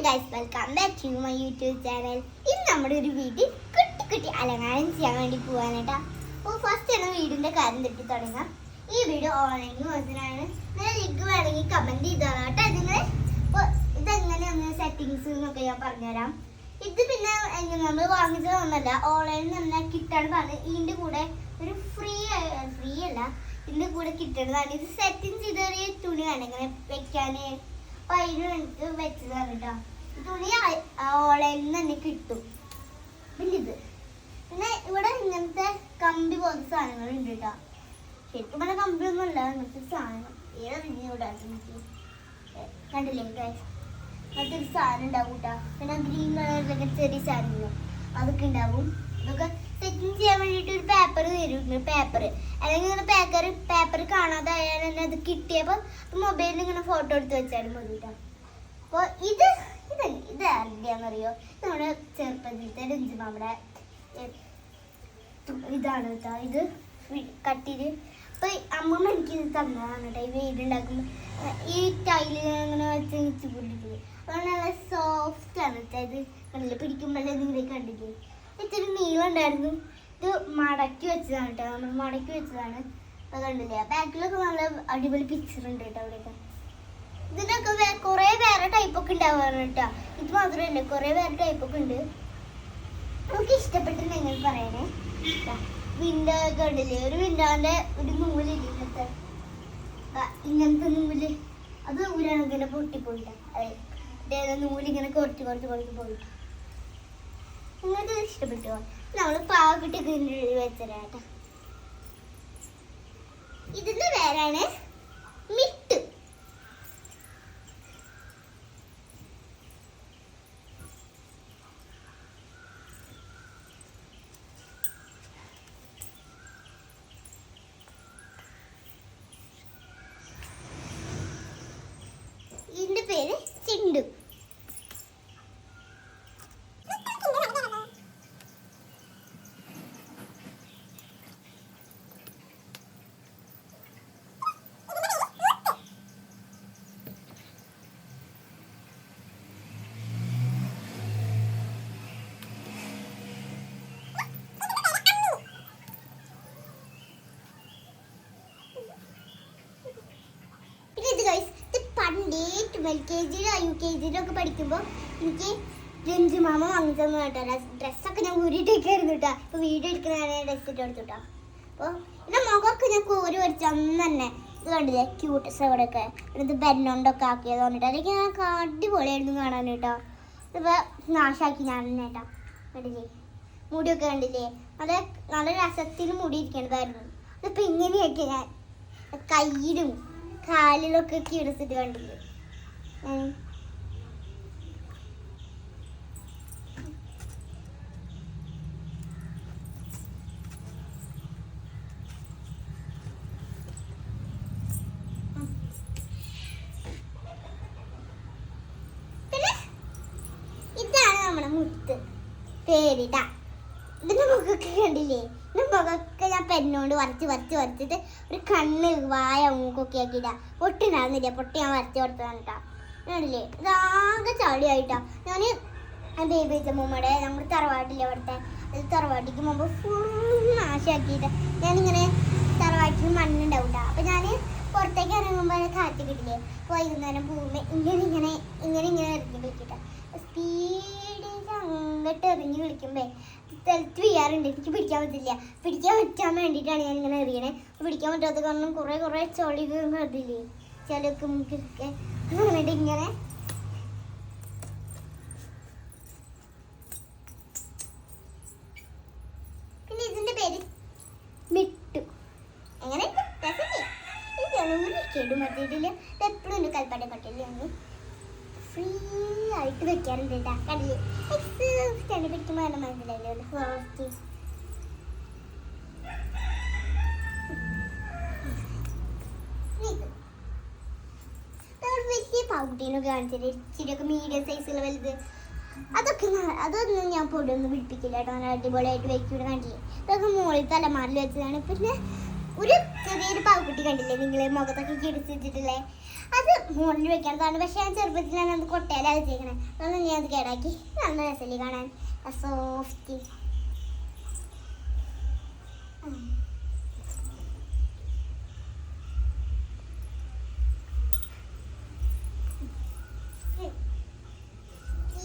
Guys, welcome back to my YouTube channel. ഇന്ന് നമ്മുടെ ഒരു വീട്ടിൽ കുട്ടി അലങ്കാരം ചെയ്യാൻ വേണ്ടി പോകാനായിട്ടാ. അപ്പോൾ ഫസ്റ്റ് ആണ് വീടിൻ്റെ കാര്യം തെറ്റി തുടങ്ങാം. ഈ വീഡിയോ ഓൺലൈനിൽ വന്നതിനാണ്. നിങ്ങൾ ലിങ്ക് വേണമെങ്കിൽ കമൻറ്റ് ചെയ്തോളാം കേട്ടോ. നിങ്ങൾ അപ്പോൾ ഇതെങ്ങനെയാണ് സെറ്റിങ്സ് എന്നൊക്കെ ഞാൻ പറഞ്ഞുതരാം. ഇത് പിന്നെ നമ്മൾ വാങ്ങിച്ചതൊന്നുമല്ല, ഓൺലൈനിൽ നിന്ന് കിട്ടണതാണ്. ഇതിൻ്റെ കൂടെ ഒരു ഫ്രീ അല്ല, ഇതിൻ്റെ കൂടെ കിട്ടണതാണ്. ഇത് സെറ്റിങ്സ് ചെയ്തൊരു തുണി വേണം ഇങ്ങനെ വെക്കാൻ. അപ്പോൾ അതിന് വേണ്ടിയിട്ട് വെച്ചതാണ് കേട്ടോ. തുണി ഓൺലൈനിൽ തന്നെ കിട്ടും. പിന്നെ ഇവിടെ ഇങ്ങനത്തെ കമ്പി പോലത്തെ സാധനങ്ങളുണ്ട് കേട്ടോ. ശരിക്കും പറഞ്ഞാൽ കമ്പിയൊന്നും അല്ല, ഇങ്ങനത്തെ സാധനം ഏതാണ് ഇവിടെ കണ്ടില്ലേ ഗൈസ്? അങ്ങനത്തെ ഒരു സാധനം ഉണ്ടാവും കേട്ടോ. പിന്നെ ഗ്രീൻ കളറിലൊക്കെ ചെറിയ സാധനങ്ങളും അതൊക്കെ ഉണ്ടാവും. ഇതൊക്കെ സെറ്റിങ് ചെയ്യാൻ വേണ്ടിയിട്ട് ഒരു പേപ്പർ തരും. പേപ്പർ അല്ലെങ്കിൽ ഇങ്ങനെ പേപ്പർ കാണാതെ ആയാൽ തന്നെ അത് കിട്ടിയപ്പോൾ മൊബൈലിൽ ഇങ്ങനെ ഫോട്ടോ എടുത്ത് വെച്ചാലും മതി കേട്ടോ. അപ്പോൾ ഇത് ആരുടെയാണെന്നറിയോ? നമ്മുടെ ചെറുപ്പത്തിലത്തെ രഞ്ജിമാമ്മയുടെ ഇതാണ് കേട്ടോ. ഇത് കട്ടിയിൽ അപ്പോൾ അമ്മമ്മ എനിക്കിത് തന്നതാണ് കേട്ടോ. ഈ വീടുണ്ടാക്കുമ്പോൾ ഈ ടൈല് അങ്ങനെ വെച്ച് പൊട്ടിക്കുന്നത് അത് നല്ല സോഫ്റ്റാണ് കേട്ടോ. ഇത് കണ്ടില്ലേ, പിടിക്കുമ്പോഴേ നിങ്ങളെ കണ്ടില്ലേ? ഇത്തിരി നീളം ഉണ്ടായിരുന്നു. ഇത് മടക്കി വെച്ചതാണ് കേട്ടോ. നമ്മൾ മടക്കി വെച്ചതാണ്. അത് കണ്ടില്ലേ? ബാക്കിലൊക്കെ നല്ല അടിപൊളി പിക്ചർ ഉണ്ട് കേട്ടോ. അവിടെയൊക്കെ ഇതിനൊക്കെ കുറേ വേറെ ടൈപ്പൊക്കെ ഉണ്ടാവാറ് കേട്ടോ. ഇത് മാത്രമല്ല, കുറേ വേറെ ടൈപ്പൊക്കെ ഉണ്ട്. നമുക്ക് ഇഷ്ടപ്പെട്ടിട്ടുണ്ടെങ്കിൽ പറയണേ. വിൻഡോ ഒക്കെ ഉണ്ടല്ലേ, ഒരു വിൻഡോന്റെ ഒരു നൂലില്ലേ ഇങ്ങനത്തെ നൂല്, അത് ഊരാണിങ്ങനെ പൊട്ടിപ്പോയിട്ടാ. അതെ, നൂലിങ്ങനെ കുറച്ച് പോയിട്ട് നിങ്ങൾക്ക് ഇഷ്ടപ്പെട്ടോ? നമ്മൾ പാവക്കുട്ടിയൊക്കെ വെച്ചരാ കേട്ടോ. ഇതിന്റെ പേരാണ് മിട്ട്. ഇതിന്റെ പേര് ചിണ്ടു. LKG UKG പഠിക്കുമ്പോൾ എനിക്ക് രഞ്ജുമാമ വാങ്ങിച്ചെന്ന് കേട്ടോ. ഡ്രസ്സൊക്കെ ഞാൻ ഊരിയിട്ടേക്കായിരുന്നു കേട്ടോ. ഇപ്പോൾ വീഡിയോ എടുക്കുന്നതാണ് ഡ്രസ് ഇട്ട് എടുത്തു കേട്ടോ. അപ്പോൾ എൻ്റെ മുഖമൊക്കെ ഞാൻ കോരി വരച്ച് അന്ന് തന്നെ. ഇത് കണ്ടില്ലേ ക്യൂട്ടസ് അവിടെയൊക്കെ ഇത് ബെന്നോണ്ടൊക്കെ ആക്കിയത് കൊണ്ടിട്ട് അതൊക്കെ ഞങ്ങൾക്ക് അടിപൊളിയായിരുന്നു കാണാൻ കേട്ടോ. ഇപ്പോൾ നാശാക്കി ഞാൻ തന്നെ കേട്ടോ. കണ്ടില്ലേ മുടിയൊക്കെ കണ്ടില്ലേ? നല്ല രസത്തിൽ മുടി ഇരിക്കേണ്ടതായിരുന്നു. അതിപ്പോൾ ഇങ്ങനെയൊക്കെ ഞാൻ കയ്യിലും കാലിലൊക്കെ ക്യൂട്ടസിട്ട് കണ്ടില്ലേ? പിന്നെ ഇതാണ് നമ്മുടെ മുത്ത് പേരിട്ടാ. ഇതിന്റെ മുഖമൊക്കെ കണ്ടില്ലേ? ഇതിന്റെ മുഖമൊക്കെ ഞാൻ പെന്നോണ്ട് വരച്ചിട്ട് ഒരു കണ്ണ് വായ മൂക്കൊക്കെ ആക്കിയിട്ടാ. പൊട്ടിണ്ടായിരുന്നില്ല, പൊട്ടി ഞാൻ വരച്ച് കൊടുത്തതാണ് കേട്ടോ. കണ്ടില്ലേ? ഇതാകെ ചളിയായിട്ടാ. ഞാൻ ബേബി അമ്മൂമ്മയുടെ നമ്മുടെ തറവാട്ടില്ലേ അവിടുത്തെ, അത് തറവാട്ടിക്ക് മുമ്പ് ഫുൾ നാശമാക്കിയിട്ട് ഞാനിങ്ങനെ തറവാട്ടിൽ മണ്ണുണ്ടാവും കേട്ടോ. അപ്പം ഞാൻ പുറത്തേക്ക് ഇറങ്ങുമ്പോൾ കാറ്റ് കിട്ടില്ലേ, വൈകുന്നേരം പോകുമ്പോൾ ഇങ്ങനെ എറിഞ്ഞ് കളിക്കട്ടെ. സ്പീഡിൽ അങ്ങോട്ട് എറിഞ്ഞ് കളിക്കുമ്പോൾ സ്ഥലത്ത് വീഴാറുണ്ട്. എനിക്ക് പിടിക്കാൻ പറ്റാൻ വേണ്ടിയിട്ടാണ് ഞാൻ ഇങ്ങനെ എറിയണേ. പിടിക്കാൻ പറ്റാത്ത കാരണം കുറേ ചളി കണ്ടില്ലേ, ചിലക്ക് മുക്കൊക്കെ എന്നിട്ട് ഇങ്ങനെ പിന്നെ ഇതിന്റെ പേര് മിട്ടു. എങ്ങനെ കേടുമത്തിയിട്ടില്ല. എപ്പോഴും ഒരു കൽപ്പാട്ട കട്ടില് ഞങ്ങൾ ഫ്രീ ആയിട്ട് വെക്കാറുണ്ട് കേട്ടോ. കണ്ടില്ലേ? സ്റ്റാൻഡ് പിടിക്കുമ്പോൾ തന്നെ മനസ്സിലായില്ലേ ഫസ്റ്റ്. വലിയ പാവക്കുട്ടീനൊക്കെ കാണിച്ചിട്ട് ഇച്ചിരിയൊക്കെ മീഡിയം സൈസുള്ള വലുത് അതൊന്നും ഞാൻ പൊടിയൊന്നും പിടിപ്പിക്കില്ല കേട്ടോ. നല്ല അടിപൊളിയായിട്ട് വെക്കൂടെ കണ്ടില്ലേ? ഇതൊക്കെ മുകളിൽ തലമാറിൽ വെച്ചതാണ്. പിന്നെ ഒരു ചെറിയൊരു പാവക്കുട്ടി കണ്ടില്ലേ നിങ്ങൾ മുഖത്തൊക്കെ കിടിച്ച് വെച്ചിട്ടില്ലേ, അത് മോളിൽ വെക്കേണ്ടതാണ്. പക്ഷെ ഞാൻ ചെറുപ്പത്തിലാണ് അത് കൊട്ടയിലാണ് വെച്ചേക്കണേ. അതുകൊണ്ട് ഞാൻ അത് കേടാക്കി. നല്ല രസമല്ലേ കാണാൻ, സോഫ്റ്റ്.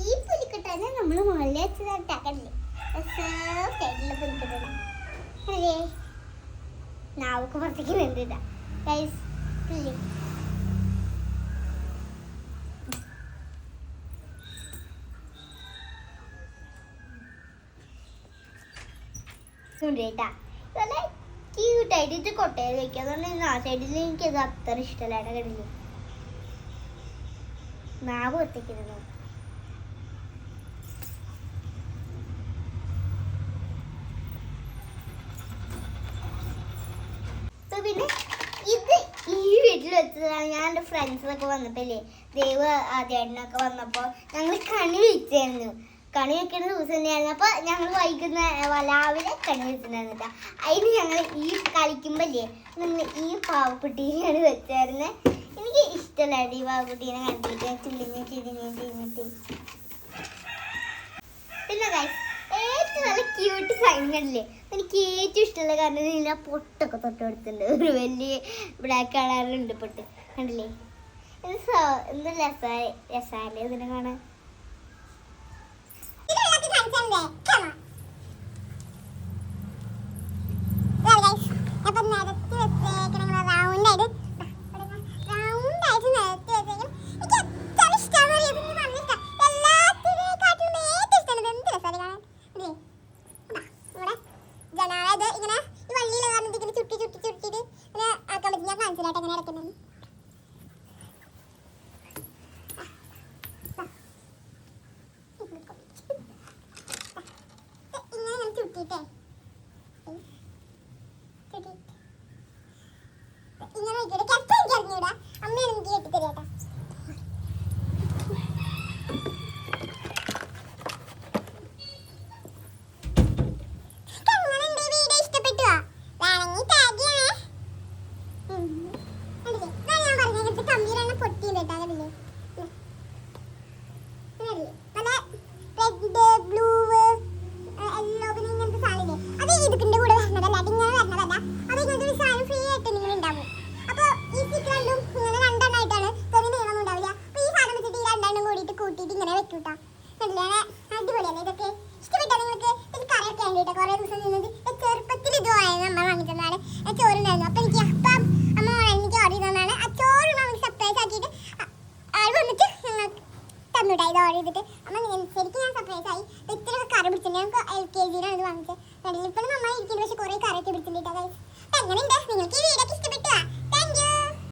ഈ പുലിക്കെട്ടാണ് നമ്മൾ മുകളിൽ വെച്ചതാക്കല്ലേ, സോഫ്റ്റായിട്ടുള്ള പുലിക്കെട്ടാണ് അല്ലേ. നാവൊക്കെ പുറത്തേക്ക് വേണ്ടിട്ടാ ഗൈസ്. കേട്ടാ നല്ല ക്യൂട്ടായിട്ട് ഇത് കൊട്ടയിൽ വെക്കുക. അതുകൊണ്ട് ആ സൈഡിൽ എനിക്കത് അത്ര ഇഷ്ടമല്ല. കണ്ടില്ലേ നാവ് പുറത്തേക്കിരുന്നു. പിന്നെ ഇത് ഈ വീട്ടിൽ വെച്ചതാണ്. ഞാൻ എൻ്റെ ഫ്രണ്ട്സൊക്കെ വന്നപ്പോഴല്ലേ, ദേവ് ആദ്യേട്ടനൊക്കെ വന്നപ്പോൾ ഞങ്ങൾ കണി വെച്ചായിരുന്നു. കണി വെക്കുന്ന ദിവസം തന്നെയായിരുന്നു. അപ്പോൾ ഞങ്ങൾ വൈകുന്ന രാവിലെ കണി വെച്ചിട്ടുണ്ടായിരുന്നില്ല. അതിന് ഞങ്ങൾ ഈ കളിക്കുമ്പോഴല്ലേ നിങ്ങൾ ഈ പാവക്കുട്ടീനെയാണ് വെച്ചായിരുന്നത്. എനിക്ക് ഇഷ്ടമല്ലായിരുന്നു ഈ പാവക്കുട്ടീനെ കണ്ടിട്ട് ചിരിഞ്ഞിട്ട്. പിന്നെ ഏറ്റവും നല്ല ക്യൂട്ട് സാധനങ്ങളില്ലേ എനിക്ക് ഏറ്റവും ഇഷ്ടമുള്ള കാരണം ഞാൻ പൊട്ടൊക്കെ തൊട്ട് കൊടുത്തിട്ടുണ്ട്. ഒരു വലിയ ബ്ലാക്ക് കളറിലുണ്ട് പൊട്ട്, കണ്ടില്ലേ? എന്ത് രസമല്ലേ ഇതിനെ കാണാൻ. ശരിക്കും ഞാൻ സർപ്രൈസ് ആയി. ഇത്രയൊക്കെ കറി പിടിച്ചിട്ടുണ്ട്. ഞങ്ങൾക്ക് LKG-യിലാണ് ഇത് വാങ്ങിച്ചത്. ഇപ്പം നന്നായി ഇരിക്കുന്നത്, പക്ഷെ കുറേ കറിയൊക്കെ പിടിച്ചിട്ടുണ്ട്. എങ്ങനെയുണ്ട്?